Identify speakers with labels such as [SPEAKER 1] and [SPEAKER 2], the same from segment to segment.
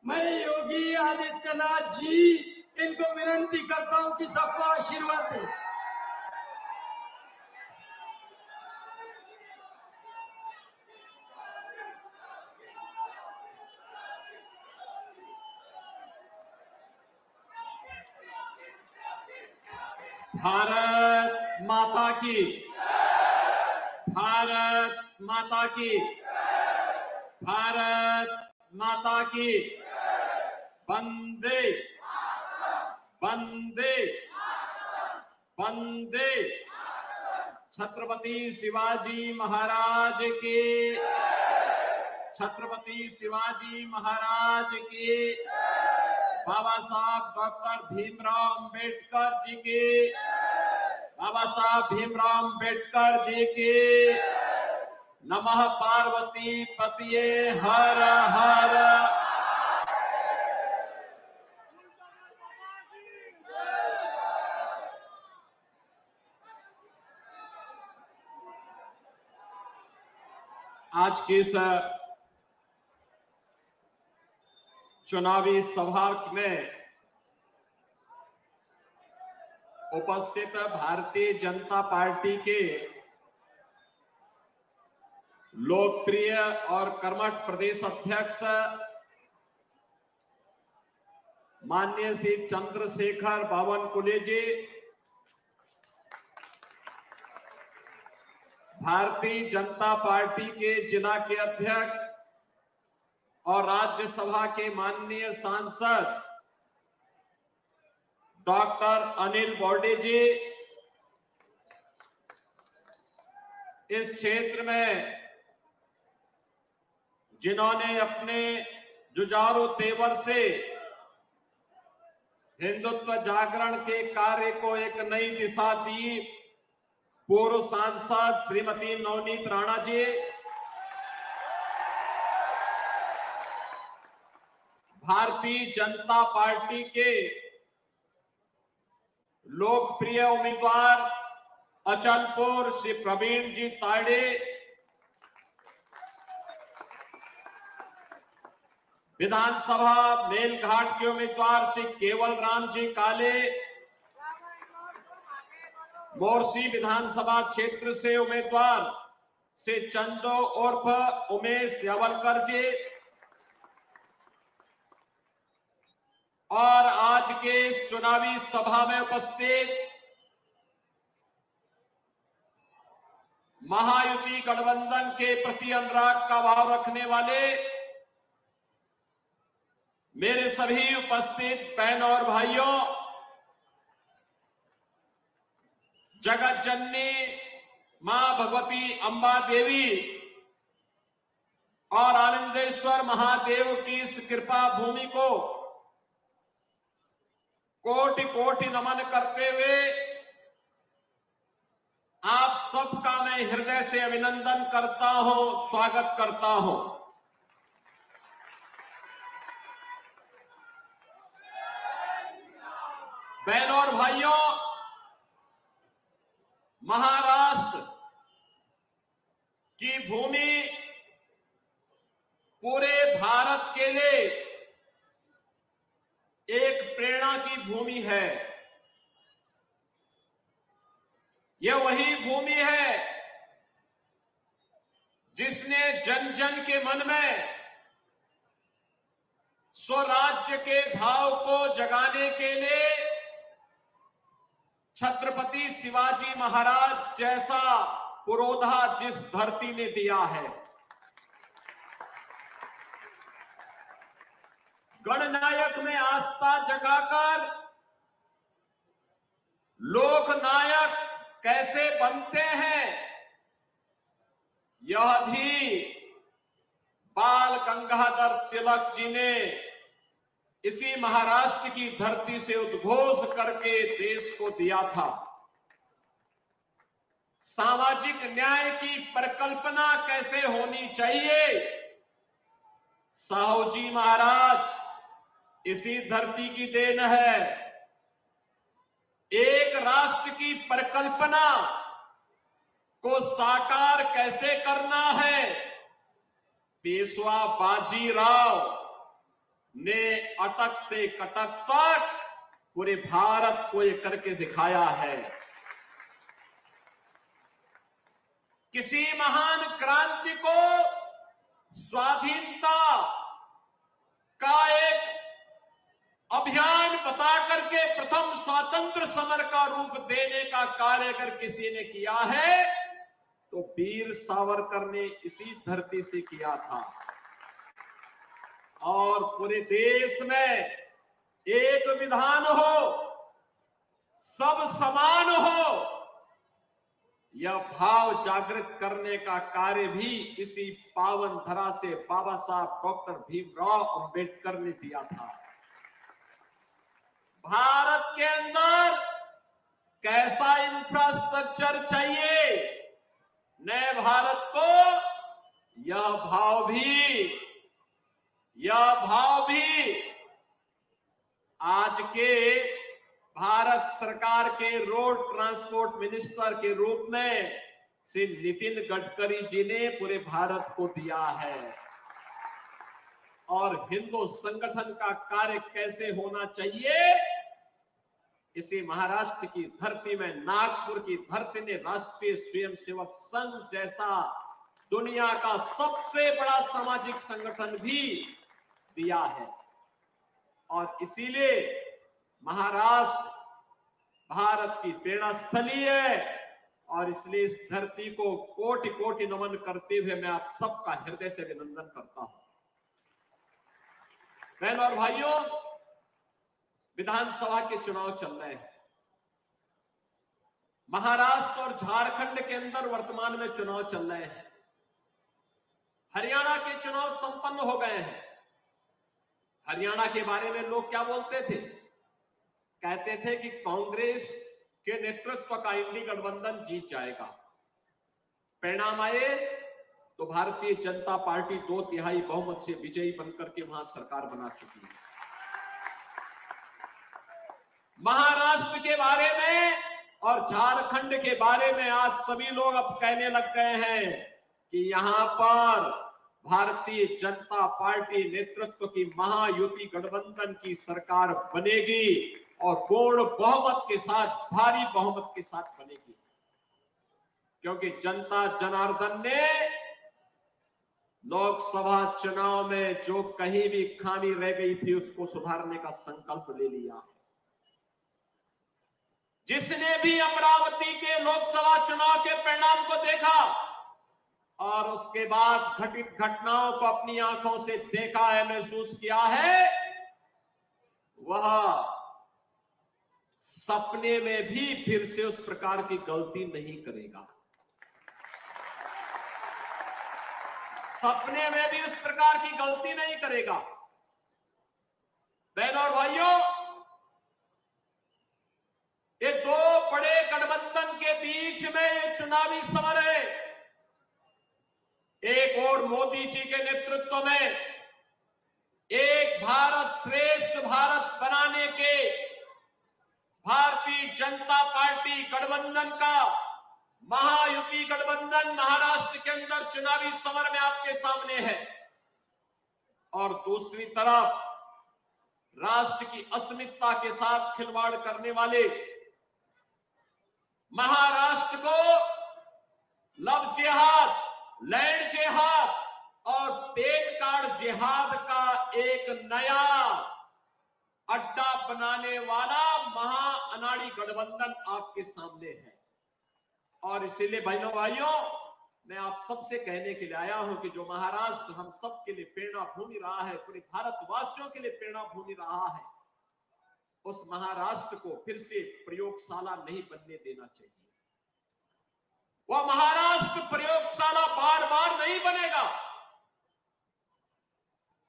[SPEAKER 1] मैं योगी आदित्यनाथ जी इनको विनती करता हूं कि सबको आशीर्वाद दें।
[SPEAKER 2] भारत माता की, भारत माता की, भारत माता की। वंदे वंदे वंदे। छत्रपति शिवाजी महाराज की, छत्रपति शिवाजी महाराज की। बाबा साहब डॉक्टर भीमराव अंबेडकर जी की, बाबा साहब भीमराव अंबेडकर जी की। नमः पार्वती पतिये हर हर। आज की इस चुनावी सभा में उपस्थित भारतीय जनता पार्टी के लोकप्रिय और कर्मठ प्रदेश अध्यक्ष माननीय श्री चंद्रशेखर बावनकुले जी, भारतीय जनता पार्टी के जिला के अध्यक्ष और राज्यसभा के माननीय सांसद डॉक्टर अनिल बॉडी जी, इस क्षेत्र में जिन्होंने अपने जुझारू तेवर से हिंदुत्व जागरण के कार्य को एक नई दिशा दी, पूर्व सांसद श्रीमती नवनीत राणा जी, भारतीय जनता पार्टी के लोकप्रिय उम्मीदवार अचलपुर श्री प्रवीण जी ताड़े, विधानसभा मेलघाट के उम्मीदवार श्री केवल राम जी काले, मोरसी विधानसभा क्षेत्र से उम्मीदवार श्री चंदो उर्फ उमेश यावलकर जी, और आज के इस चुनावी सभा में उपस्थित महायुति गठबंधन के प्रति अनुराग का भाव रखने वाले मेरे सभी उपस्थित बहन और भाइयों, जगत जननी मां भगवती अंबा देवी और आनंदेश्वर महादेव की इस कृपा भूमि को कोटि कोटि नमन करते हुए आप सबका मैं हृदय से अभिनंदन करता हूं, स्वागत करता हूं। बहनों और भाइयों, महाराष्ट्र की भूमि पूरे भारत के लिए एक प्रेरणा की भूमि है। यह वही भूमि है जिसने जन जन के मन में स्वराज्य के भाव को जगाने के लिए छत्रपति शिवाजी महाराज जैसा पुरोधा जिस धरती ने दिया है, गणनायक में आस्था जगाकर लोकनायक कैसे बनते हैं, यह भी बाल गंगाधर तिलक जी ने इसी महाराष्ट्र की धरती से उद्घोष करके देश को दिया था। सामाजिक न्याय की परिकल्पना कैसे होनी चाहिए, साहू जी महाराज इसी धरती की देन है। एक राष्ट्र की परिकल्पना को साकार कैसे करना है, पेशवा बाजीराव ने अटक से कटक तक पूरे भारत को ये करके दिखाया है। किसी महान क्रांति को स्वाधीनता का एक अभियान बता करके प्रथम स्वातंत्र समर का रूप देने का कार्य अगर किसी ने किया है तो वीर सावरकर ने इसी धरती से किया था। और पूरे देश में एक विधान हो, सब समान हो, यह भाव जागृत करने का कार्य भी इसी पावन धरा से बाबा साहब डॉक्टर भीमराव अंबेडकर ने दिया था। भारत के अंदर कैसा इंफ्रास्ट्रक्चर चाहिए नए भारत को, यह भाव भी आज के भारत सरकार के रोड ट्रांसपोर्ट मिनिस्टर के रूप में श्री नितिन गडकरी जी ने पूरे भारत को दिया है। और हिंदू संगठन का कार्य कैसे होना चाहिए, इसी महाराष्ट्र की धरती में, नागपुर की धरती ने राष्ट्रीय स्वयंसेवक संघ जैसा दुनिया का सबसे बड़ा सामाजिक संगठन भी दिया है। और इसीलिए महाराष्ट्र भारत की प्रेरणा स्थली है। और इसलिए इस धरती को कोटि कोटि नमन करते हुए मैं आप सबका हृदय से अभिनंदन करता हूं। बहनों और भाइयों, विधानसभा के चुनाव चल रहे हैं। महाराष्ट्र और झारखंड के अंदर वर्तमान में चुनाव चल रहे हैं। हरियाणा के चुनाव संपन्न हो गए हैं। हरियाणा के बारे में लोग क्या बोलते थे? कहते थे कि कांग्रेस के नेतृत्व का इंडी गठबंधन जीत जाएगा। परिणाम आए तो भारतीय जनता पार्टी 2/3 बहुमत से विजयी बनकर के वहां सरकार बना चुकी है। महाराष्ट्र के बारे में और झारखंड के बारे में आज सभी लोग अब कहने लग गए हैं कि यहां पर भारतीय जनता पार्टी नेतृत्व की महायुति गठबंधन की सरकार बनेगी और पूर्ण बहुमत के साथ, भारी बहुमत के साथ बनेगी। क्योंकि जनता जनार्दन ने लोकसभा चुनाव में जो कहीं भी खामी रह गई थी उसको सुधारने का संकल्प ले लिया। जिसने भी अमरावती के लोकसभा चुनाव के परिणाम को देखा और उसके बाद घटित घटनाओं को अपनी आंखों से देखा है, महसूस किया है, वह सपने में भी फिर से उस प्रकार की गलती नहीं करेगा। सपने में भी उस प्रकार की गलती नहीं करेगा। बहनों और भाइयों, ये दो बड़े गठबंधन के बीच में ये चुनावी समर है। एक और मोदी जी के नेतृत्व में एक भारत श्रेष्ठ भारत बनाने के भारतीय जनता पार्टी गठबंधन का महायुति गठबंधन महाराष्ट्र के अंदर चुनावी समर में आपके सामने है। और दूसरी तरफ राष्ट्र की अस्मिता के साथ खिलवाड़ करने वाले महाराष्ट्र को लव जिहाद, लैंड जिहाद और तेल कार्ड जिहाद का एक नया अड्डा बनाने वाला महा अनाड़ी गठबंधन आपके सामने है। और इसीलिए बहनों भाइयों, मैं आप सबसे कहने के लिए आया हूं कि जो महाराष्ट्र हम सब के लिए प्रेरणा भूमि रहा है, पूरे भारतवासियों के लिए प्रेरणा भूमि रहा है, उस महाराष्ट्र को फिर से प्रयोगशाला नहीं बनने देना चाहिए। वह महाराष्ट्र प्रयोगशाला बार बार नहीं बनेगा।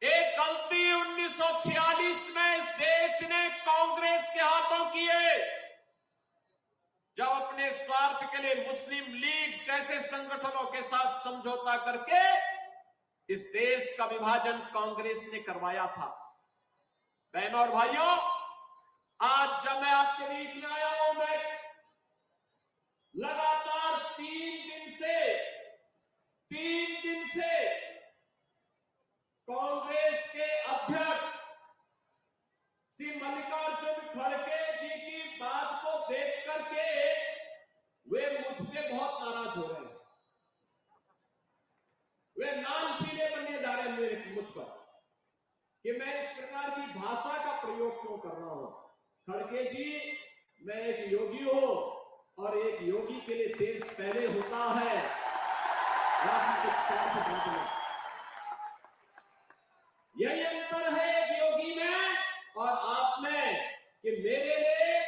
[SPEAKER 2] एक गलती 1946 में देश ने कांग्रेस के हाथों की है, जब अपने स्वार्थ के लिए मुस्लिम लीग जैसे संगठनों के साथ समझौता करके इस देश का विभाजन कांग्रेस ने करवाया था। बहनों और भाइयों, आज जब मैं आपके बीच में आया हूं, मैं लगातार 3 दिन से कांग्रेस के अध्यक्ष खड़गे जी की बात को देख करके वे मुझ पे बहुत नाराज हो रहे हैं। वे लाल पीले बनने जा रहे हैं मेरे मुझ पर कि मैं इस प्रकार की भाषा का प्रयोग क्यों कर रहा हूं। खड़गे जी, मैं एक योगी हूं और एक योगी के लिए देश पहले होता है। यही अंतर है एक योगी में और आप में कि मेरे लिए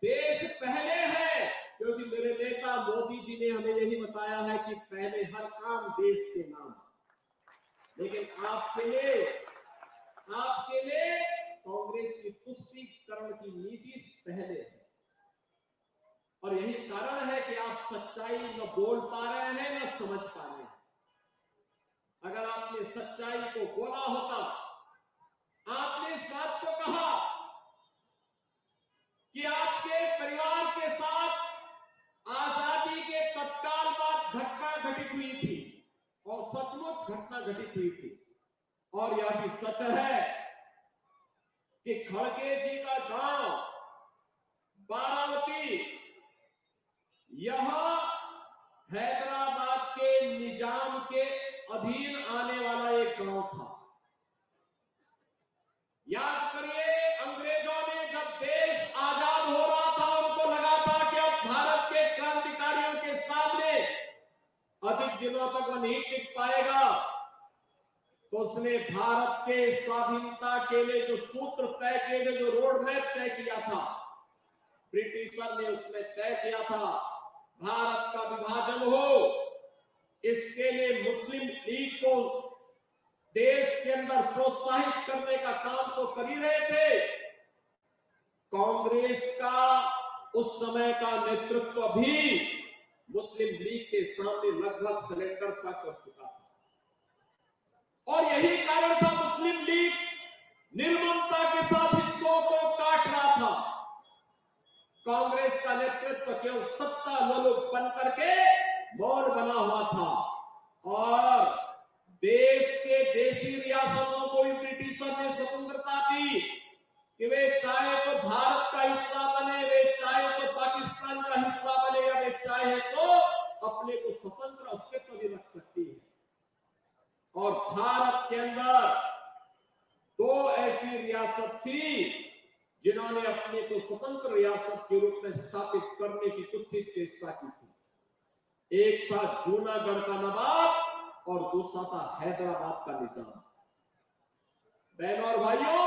[SPEAKER 2] देश पहले है, क्योंकि मेरे नेता मोदी जी ने हमें यही बताया है कि पहले हर काम देश के नाम। लेकिन आपके लिए कांग्रेस की तुष्टीकरण की नीति पहले है और यही कारण है कि आप सच्चाई न बोल पा रहे हैं न समझ पा रहे हैं। अगर आपने सच्चाई को बोला होता, आपने इस बात को कहा कि आपके परिवार के साथ आजादी के तत्काल बाद घटना घटित हुई थी और सचमुच घटना घटित हुई थी, और यह भी सच है कि खड़गे जी का गांव बारावती यह हैदराबाद के निजाम के अधीन आने वाला एक गांव था। याद करिए, अंग्रेजों ने जब देश आजाद हो रहा था, उनको लगा था कि अब भारत के क्रांतिकारियों के सामने अधिक दिनों तक वह नहीं टिक पाएगा, तो उसने भारत के स्वाधीनता के लिए जो सूत्र तय किए थे, जो रोड मैप तय किया था, ब्रिटिशर ने उसमें तय किया था भारत का विभाजन हो। इसके लिए मुस्लिम लीग को देश के अंदर प्रोत्साहित करने का काम तो कर ही रहे थे। कांग्रेस का उस समय का नेतृत्व भी मुस्लिम लीग के सामने लगभग सरेंडर सा कर चुका था, और यही कारण था मुस्लिम लीग निर्ममता के साथ हिंदुओं को काट रहा था। कांग्रेस का नेतृत्व केवल सत्ता लोलुप बन करके मौन बना हुआ था, और देश के देशी रियासतों को भी ब्रिटिशर ने स्वतंत्रता दी कि वे चाहे तो भारत का हिस्सा बने, वे चाहे तो पाकिस्तान का हिस्सा बने, या वे चाहे तो अपने को स्वतंत्र अस्तित्व भी रख सकती है। और भारत के अंदर दो ऐसी रियासत थी जिन्होंने अपने को स्वतंत्र रियासत के रूप में स्थापित करने की कुछ चेष्टा की थी। एक था जूनागढ़ का नवाब और दूसरा था हैदराबाद का निजाम। बहनों और भाइयों,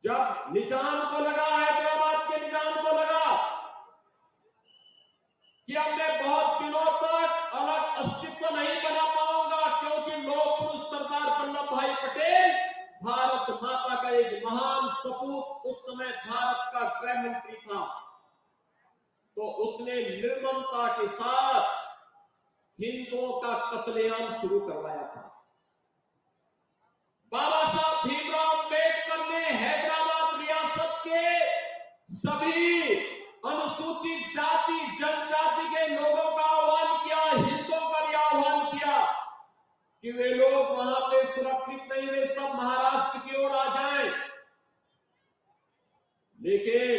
[SPEAKER 2] जब निजाम को लगा, हैदराबाद के निजाम को लगा कि अब मैं बहुत दिनों तक अलग अस्तित्व नहीं बना पाऊंगा, क्योंकि लोक पुरुष सरदार वल्लभ भाई पटेल भारत माता का एक महान सपूत, उस समय भारत का गृह मंत्री था, तो उसने निर्ममता के साथ हिंदुओं का कत्लेआम शुरू करवाया था। बाबा साहब भीमराव अम्बेडकर ने हैदराबाद रियासत के सभी अनुसूचित जाति जनजाति के लोगों का आह्वान किया, हिंदुओं का भी आह्वान किया कि वे लोग वहां पे सुरक्षित नहीं, वे सब महाराष्ट्र की ओर आ जाएं। लेकिन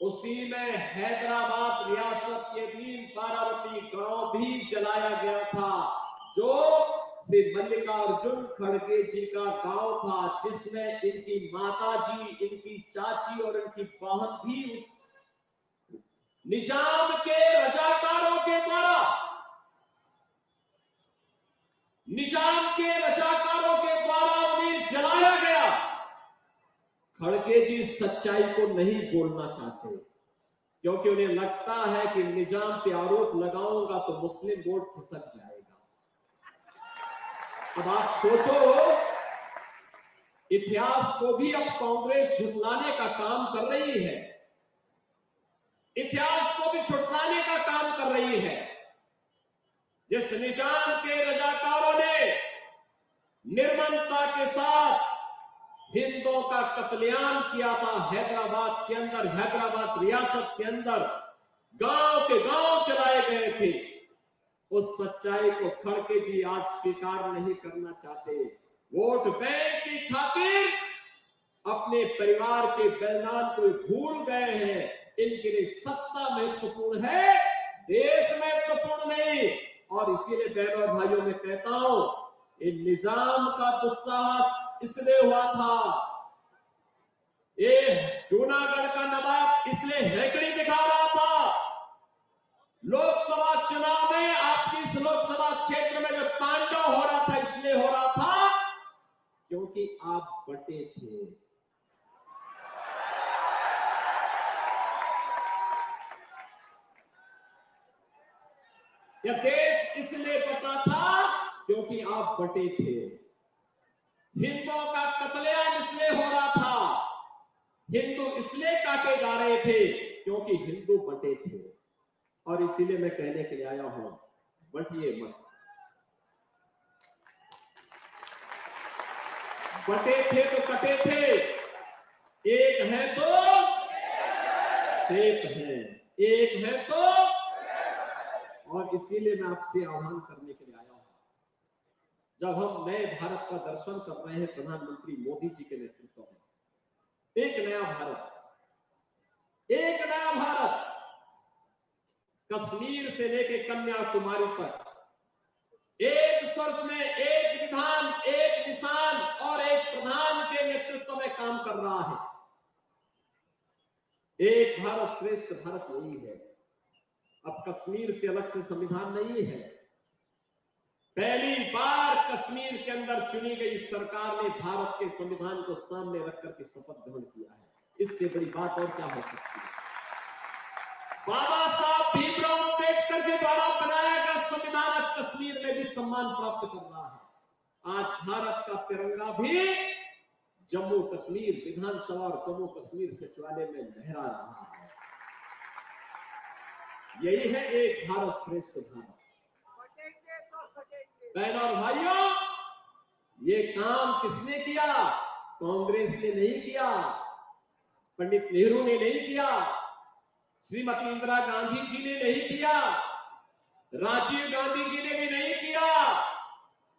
[SPEAKER 2] उसी में हैदराबाद रियासत के अधीन बारावती गांव भी जलाया गया था, जो श्री मल्लिकार्जुन खड़गे जी का गांव था, जिसमें इनकी माता जी, इनकी चाची और इनकी बहन भी उस निजाम के रजाकारों के द्वारा उन्हें जलाया गया। खड़गे जी सच्चाई को नहीं बोलना चाहते, क्योंकि उन्हें लगता है कि निजाम पे आरोप लगाऊंगा तो मुस्लिम वोट खिसक जाएगा। अब आप सोचो, इतिहास को भी अब कांग्रेस झुठलाने का काम कर रही है, इतिहास को भी छुटलाने का काम कर रही है। जिस निजाम के रजाकारों ने निर्ममता के साथ हिंदुओं का कत्लेआम किया था हैदराबाद के अंदर, हैदराबाद रियासत के अंदर गांव के गांव चलाए गए थे, उस सच्चाई को खड़गे जी आज स्वीकार नहीं करना चाहते। वोट बैंक की खातिर अपने परिवार के बलिदान को भूल गए हैं। इनके लिए सत्ता महत्वपूर्ण है, देश महत्वपूर्ण नहीं। और इसीलिए बहनों और भाइयों में कहता हूं, इन निजाम का दुस्साहस इसलिए हुआ था, ये जूनागढ़ का नवाब इसलिए हैकड़ी दिखा रहा था। लोकसभा चुनाव में आपकी इस लोकसभा क्षेत्र में जो तांडव हो रहा था, इसलिए हो रहा था क्योंकि आप बटे थे। यह देश इसलिए बटा था क्योंकि आप बटे थे। हिंदुओं का कत्लेआम इसलिए हो रहा था, हिंदू इसलिए काटे जा रहे थे क्योंकि हिंदू बटे थे। और इसीलिए मैं कहने के लिए आया हूं, बटिए मत। बटे थे तो कटे थे, एक है तो सेफ है, एक है तो। और इसीलिए मैं आपसे आह्वान करने के लिए आया हूं, जब हम नए भारत का दर्शन कर रहे हैं प्रधानमंत्री मोदी जी के नेतृत्व में, एक नया भारत, एक नया भारत, कश्मीर से लेकर कन्याकुमारी तक एक स्वर्ष में एक विधान, एक किसान और एक प्रधान के नेतृत्व में काम कर रहा है। एक भारत श्रेष्ठ भारत यही है। अब कश्मीर से अलग से संविधान नहीं है। पहली बार कश्मीर के अंदर चुनी गई सरकार ने भारत के संविधान को सामने रखकर के शपथ ग्रहण किया है। इससे बड़ी बात और क्या हो सकती है। बाबा साहब भीमराव अम्बेडकर के द्वारा बनाया गया संविधान आज कश्मीर में भी सम्मान प्राप्त कर रहा है। आज भारत का तिरंगा भी जम्मू कश्मीर विधानसभा और जम्मू कश्मीर सचिवालय में लहरा रहा है। यही है एक भारत श्रेष्ठ भारत। बहनों और भाइयों, ये काम किसने किया? कांग्रेस ने नहीं किया, पंडित नेहरू ने नहीं किया, श्रीमती इंदिरा गांधी जी ने नहीं किया, राजीव गांधी जी ने भी नहीं किया।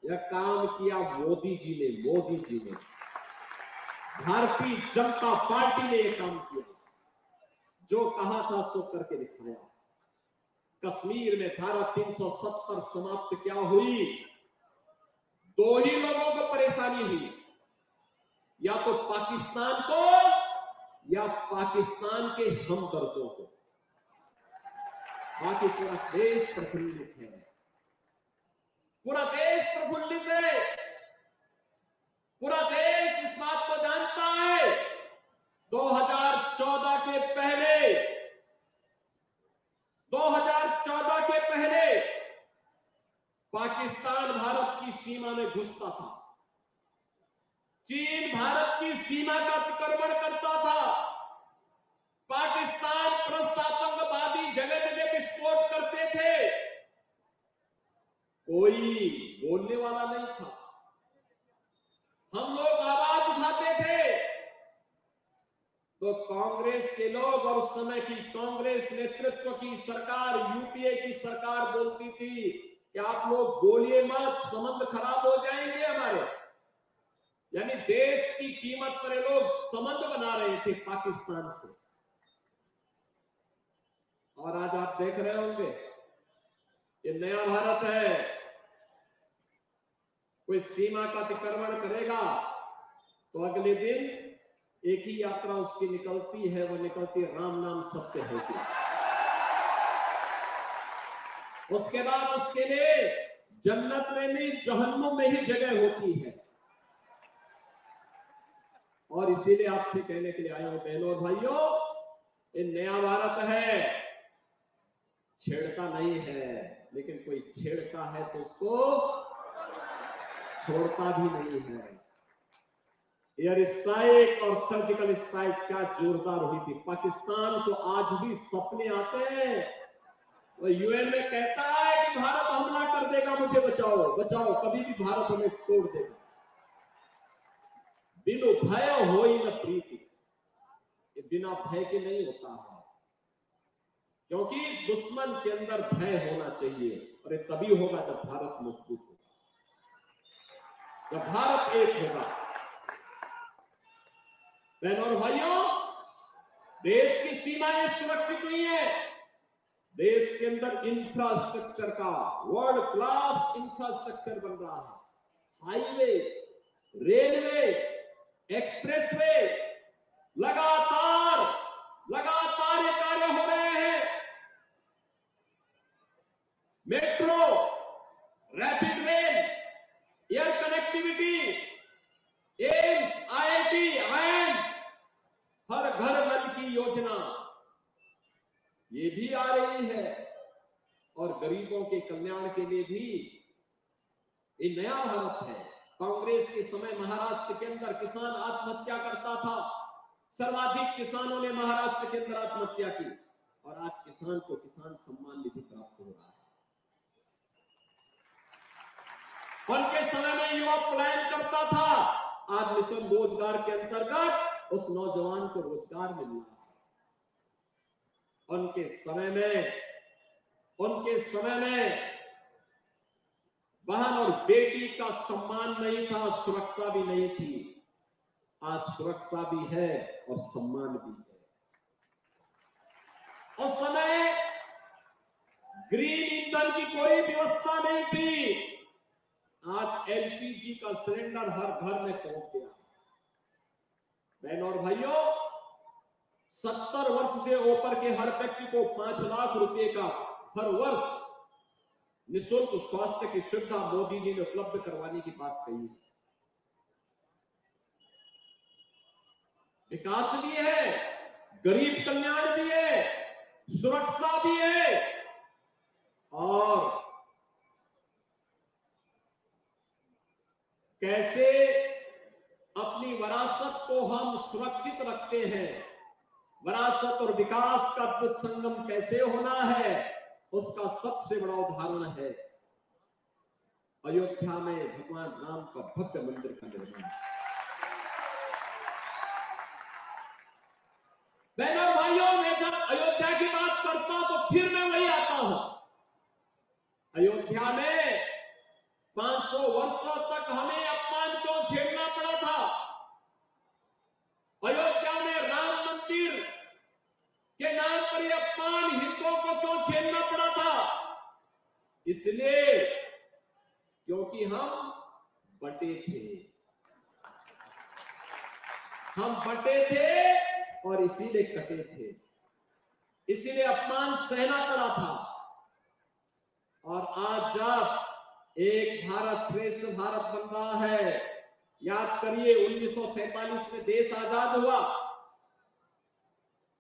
[SPEAKER 2] यह काम किया मोदी जी ने, मोदी जी ने, भारतीय जनता पार्टी ने यह काम किया। जो कहा था सो करके दिखाया। कश्मीर में धारा 370 समाप्त क्या हुई? दो ही लोगों को परेशानी हुई, या तो पाकिस्तान को या पाकिस्तान के हमदर्दों को। बाकी पूरा देश प्रफुल्लित है, पूरा देश प्रफुल्लित है। पूरा देश इस बात को जानता है 2014 के पहले, 2014 के पहले पाकिस्तान भारत की सीमा में घुसता था, चीन भारत की सीमा का अतिक्रमण करता था, पाकिस्तान परस्त आतंकवादी जगह जगह विस्फोट करते थे, कोई बोलने वाला नहीं था। हम लोग आवाज उठाते थे तो कांग्रेस के लोग और उस समय की कांग्रेस नेतृत्व की सरकार, यूपीए की सरकार बोलती थी कि आप लोग बोलिए मत, संबंध खराब हो जाएंगे हमारे। यानी देश की कीमत पर ये लोग संबंध बना रहे थे पाकिस्तान से। और आज आप देख रहे होंगे ये नया भारत है। कोई सीमा का अतिक्रमण करेगा तो अगले दिन एक ही यात्रा उसकी निकलती है, वो निकलती है राम नाम सत्य होती। उसके बाद उसके लिए जन्नत में नहीं, जहन्नुम में ही जगह होती है। और इसीलिए आपसे कहने के लिए आया हूं बहनों और भाइयों, ये नया भारत है, छेड़ता नहीं है, लेकिन कोई छेड़ता है तो उसको छोड़ता भी नहीं है। एयर स्ट्राइक और सर्जिकल स्ट्राइक क्या जोरदार हुई थी। पाकिस्तान को आज भी सपने आते हैं, वो यूएन में कहता है कि भारत हमला कर देगा, मुझे बचाओ बचाओ, कभी भी भारत हमें तोड़ देगा। बिनु भय होई न प्रीति, ये बिना भय के नहीं होता है, क्योंकि दुश्मन के अंदर भय होना चाहिए। और ये तभी होगा जब भारत मजबूत होगा, जब भारत एक होगा। बहनों और भाइयों, देश की सीमाएं सुरक्षित हुई है। देश के अंदर इंफ्रास्ट्रक्चर का वर्ल्ड क्लास इंफ्रास्ट्रक्चर बन रहा है। हाईवे, रेलवे, एक्सप्रेसवे, लगातार ये कार्य हो रहे हैं। Metro, rapid rail, air connectivity, AIIMS, IIT, IIM, हर घर नल की योजना ये भी आ रही है। और गरीबों के कल्याण के लिए भी ये नया भारत है। कांग्रेस के समय महाराष्ट्र के अंदर किसान आत्महत्या करता था। सर्वाधिक किसानों ने महाराष्ट्र के अंदर आत्महत्या की और आज किसान को किसान सम्मान निधि प्राप्त हो रहा है। उनके समय में युवा पलायन करता था, आज मिशन रोजगार के अंतर्गत उस नौजवान को रोजगार मिल रहा है। उनके समय में बहन और बेटी का सम्मान नहीं था, सुरक्षा भी नहीं थी। आज सुरक्षा भी है और सम्मान भी है। उस समय ग्रीन ईंधन की कोई व्यवस्था नहीं थी। आज LPG का सिलेंडर हर घर में पहुंच गया। बहनों और भाइयों, 70 वर्ष से ऊपर के हर व्यक्ति को 5 लाख रुपए का हर वर्ष निःशुल्क स्वास्थ्य की सुविधा मोदी जी ने उपलब्ध करवाने की बात कही। विकास भी है, गरीब कल्याण भी है, सुरक्षा भी है और कैसे अपनी विरासत को हम सुरक्षित रखते हैं। विरासत और विकास का अद्भुत संगम कैसे होना है, उसका सबसे बड़ा उदाहरण है अयोध्या में भगवान राम का भव्य मंदिर का निर्माण। बहनों और भाइयों, मैं जब अयोध्या की बात करता हूं तो फिर मैं वही आता हूं। अयोध्या में 500 वर्षों तक हमें अपमान क्यों झेलना पड़ा था? अयोध्या में राम मंदिर के नाम पर यह अपमान हिंदुओं को क्यों झेलना पड़ा था? इसलिए क्योंकि हम बटे थे और इसीलिए कटे थे, इसीलिए अपमान सहना पड़ा था। और आज जब एक भारत श्रेष्ठ भारत बन रहा है, याद करिए 1947 में देश आजाद हुआ,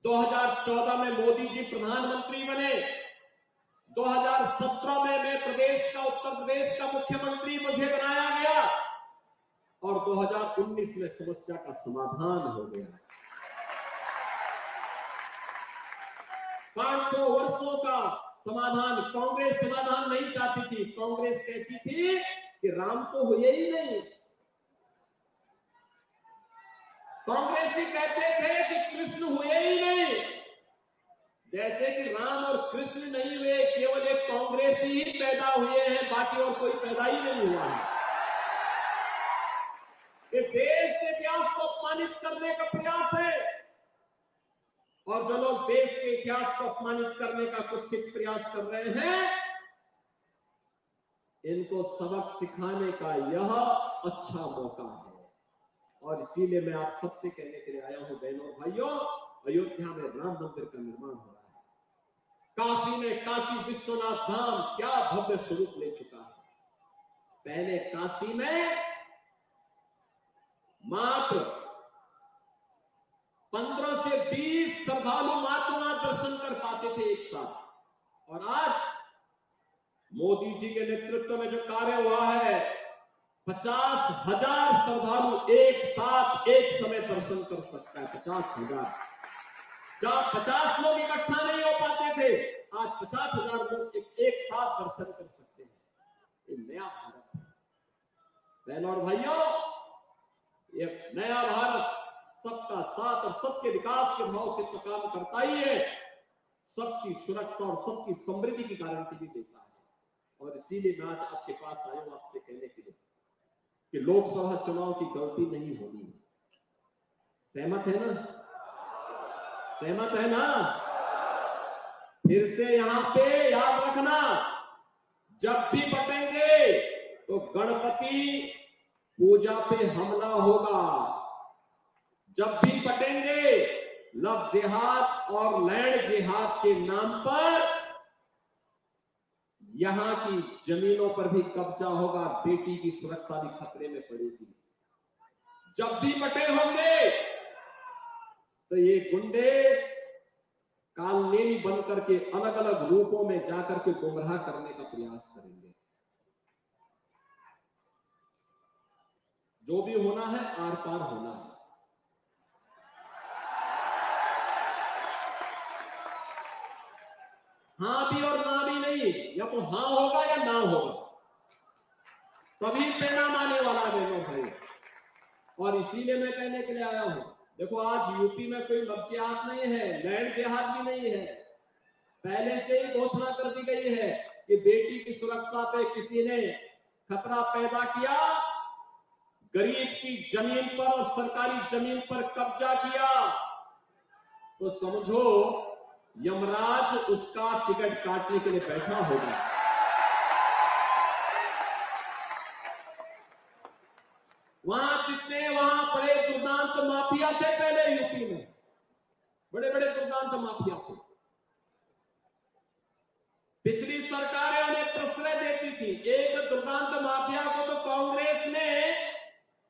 [SPEAKER 2] 2014 में मोदी जी प्रधानमंत्री बने, 2017 में मैं उत्तर प्रदेश का मुख्यमंत्री मुझे बनाया गया और 2019 में समस्या का समाधान हो गया। 500 वर्षों का समाधान कांग्रेस समाधान नहीं चाहती थी। कांग्रेस कहती थी कि राम तो हुए ही नहीं। कांग्रेसी कहते थे कि कृष्ण हुए ही नहीं। जैसे कि राम और कृष्ण नहीं हुए, केवल एक कांग्रेसी ही पैदा हुए हैं, बाकी और कोई पैदा ही नहीं हुआ है। ये देश के इतिहास को अपमानित करने का प्रयास है और जो लोग देश के इतिहास को अपमानित करने का कुत्सित प्रयास कर रहे हैं, इनको सबक सिखाने का यह अच्छा मौका है। और इसीलिए मैं आप सबसे कहने के लिए आया हूं, बहनों और भाइयों, अयोध्या में राम मंदिर का निर्माण हो रहा है। काशी में काशी विश्वनाथ धाम क्या भव्य स्वरूप ले चुका है। पहले काशी में मात्र 15 से 20 श्रद्धालु मात्र वहां दर्शन कर पाते थे एक साथ, और आज मोदी जी के नेतृत्व में जो कार्य हुआ है, 50,000 श्रद्धालु एक साथ एक समय दर्शन कर सकता है। 50,000, जहां 50 लोग इकट्ठा नहीं हो पाते थे, आज 50,000 लोग एक साथ दर्शन कर सकते हैं। ये नया भारत है। बहनों और भाइयों, ये नया भारत सबका साथ और सबके विकास के भाव से तो काम करता ही है, सबकी सुरक्षा और सबकी समृद्धि की गारंटी भी देता है। और इसीलिए मैं आज आपके पास आया हूं आपसे कहने के लिए कि लोकसभा चुनाव की गलती नहीं होनी है। सहमत है ना? सहमत है ना? फिर से यहां पे याद रखना, जब भी बटेंगे तो गणपति पूजा पे हमला होगा। जब भी बटेंगे लव जिहाद और लैंड जिहाद के नाम पर यहां की जमीनों पर भी कब्जा होगा, बेटी की सुरक्षा भी खतरे में पड़ेगी। जब भी बटे होंगे तो ये गुंडे कालनेमी बन करके अलग अलग रूपों में जाकर के गुमराह करने का प्रयास करेंगे। जो भी होना है आर पार होना है। हाँ भी और ना भी नहीं, या तो हाँ होगा या ना होगा, तभी परिणाम आने वाला है बहनों भाई। और इसीलिए मैं कहने के लिए आया हूं, देखो आज यूपी में कोई लव जिहाद नहीं है, लैंड जिहाद भी नहीं है। पहले से ही घोषणा कर दी गई है कि बेटी की सुरक्षा पे किसी ने खतरा पैदा किया, गरीब की जमीन पर और सरकारी जमीन पर कब्जा किया, तो समझो यमराज उसका टिकट काटने के लिए बैठा होगा। वहां बड़े दुर्दांत माफिया थे पहले यूपी में, बड़े बड़े दुर्दांत माफिया थे। पिछली सरकारें उन्हें प्रश्रय देती थी। एक दुर्दांत माफिया को तो कांग्रेस ने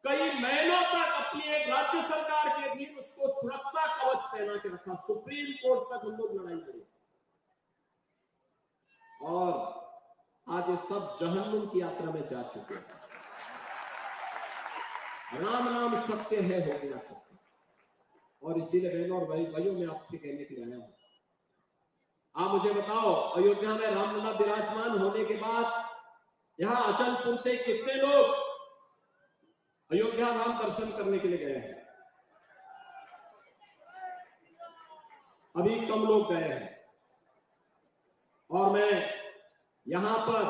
[SPEAKER 2] कई महीनों तक अपनी एक राज्य सरकार के अधीन उसको सुरक्षा कवच पहना के रखा, सुप्रीम कोर्ट तक हम लोग लड़ाई लड़े, और आज ये सब जहन्नुम की यात्रा में जा चुके हैं। राम नाम सत्य है, हो गया सत्य। और इसीलिए बहनों और भाइयों मैं आपसे कहने के लिए आया हूं, आप मुझे बताओ, अयोध्या में रामलला विराजमान होने के बाद यहां अचलपुर से कितने लोग अयोध्या धाम दर्शन करने के लिए गए हैं? अभी कम लोग गए हैं। और मैं यहां पर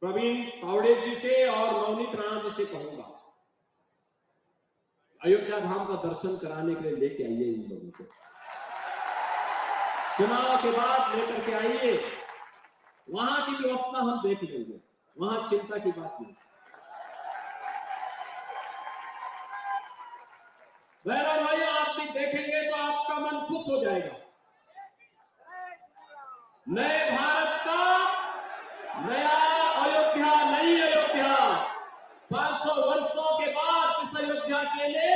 [SPEAKER 2] प्रवीण तावड़े जी से और नवनीत राणा जी से कहूंगा, अयोध्या धाम का दर्शन कराने के लिए लेके आइए इन लोगों को। चुनाव के बाद लेकर के आइए, वहां की व्यवस्था हम देख लेंगे, वहां चिंता की बात नहीं। बहनों भाई, आप भी देखेंगे तो आपका मन खुश हो जाएगा। नए भारत का नया अयोध्या, नई अयोध्या, 500 वर्षों के बाद इस अयोध्या के लिए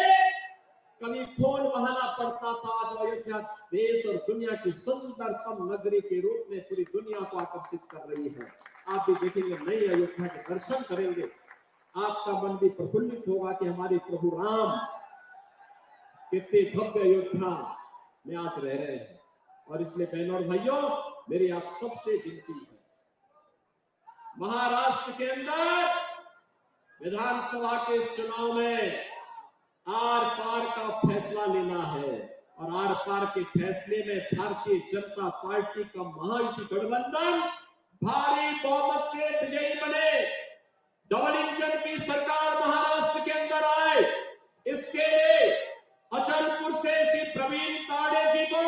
[SPEAKER 2] कभी फोन बहाना पड़ता था, आज अयोध्या देश और दुनिया की सुंदरतम नगरी के रूप में पूरी दुनिया को आकर्षित कर रही है। आप भी देखेंगे, नई अयोध्या के दर्शन करेंगे, आपका मन भी प्रफुल्लित होगा कि हमारे प्रभु राम कितने भव्य अयोध्या में आज रह रहे हैं। और इसलिए बहनों और भाइयों, मेरी आप सबसे विनती है, महाराष्ट्र के अंदर विधानसभा के इस चुनाव में आर पार का फैसला लेना है, और आर पार के फैसले में भारतीय जनता पार्टी का महायुति गठबंधन भारी बहुमत से विजयी बने, डबल इंजन की सरकार महाराष्ट्र के अंदर आए। इसके लिए अचलपुर से श्री प्रवीण तावड़े जी को,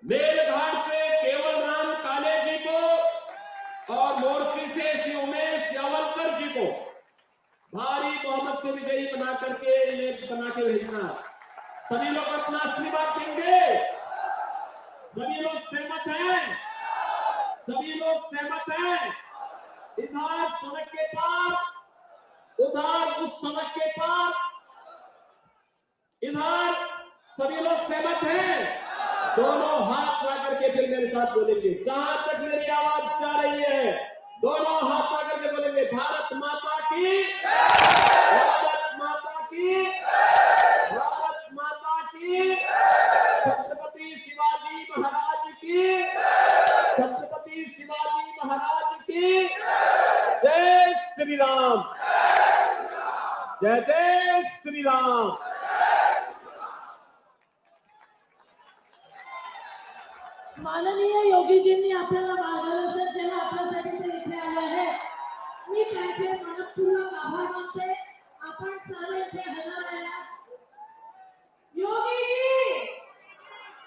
[SPEAKER 2] मेलघाट से केवल राम काले जी को, और मोर्शी से श्री उमेश यावलकर जी को भारी बहुमत से विजयी बना करके इन्हें बना के भेजना। सभी लोग अपना आशीर्वाद देंगे? सभी लोग सहमत हैं? सभी लोग सहमत हैं? इधर सड़क के पार, उधर उस सड़क के पार, इधर सभी लोग सहमत हैं? दोनों हाथ ला करके फिर मेरे साथ बोलेंगे, जहां तक मेरी आवाज जा रही है दोनों हाथ ला करके बोलेंगे, भारत माता की, भारत माता की, भारत माता की, छत्रपति शिवाजी महाराज की, छत्रपति शिवाजी महाराज की जय श्री राम, जय जय श्री राम।
[SPEAKER 3] माननीय योगीजींनी आपल्याला मार्गदर्शन केलं, आपल्यासाठी ते इथे आले आहे। मी त्यांचे मनपूर्वक आभार आभार मानते. आपण सर्व इथे हजर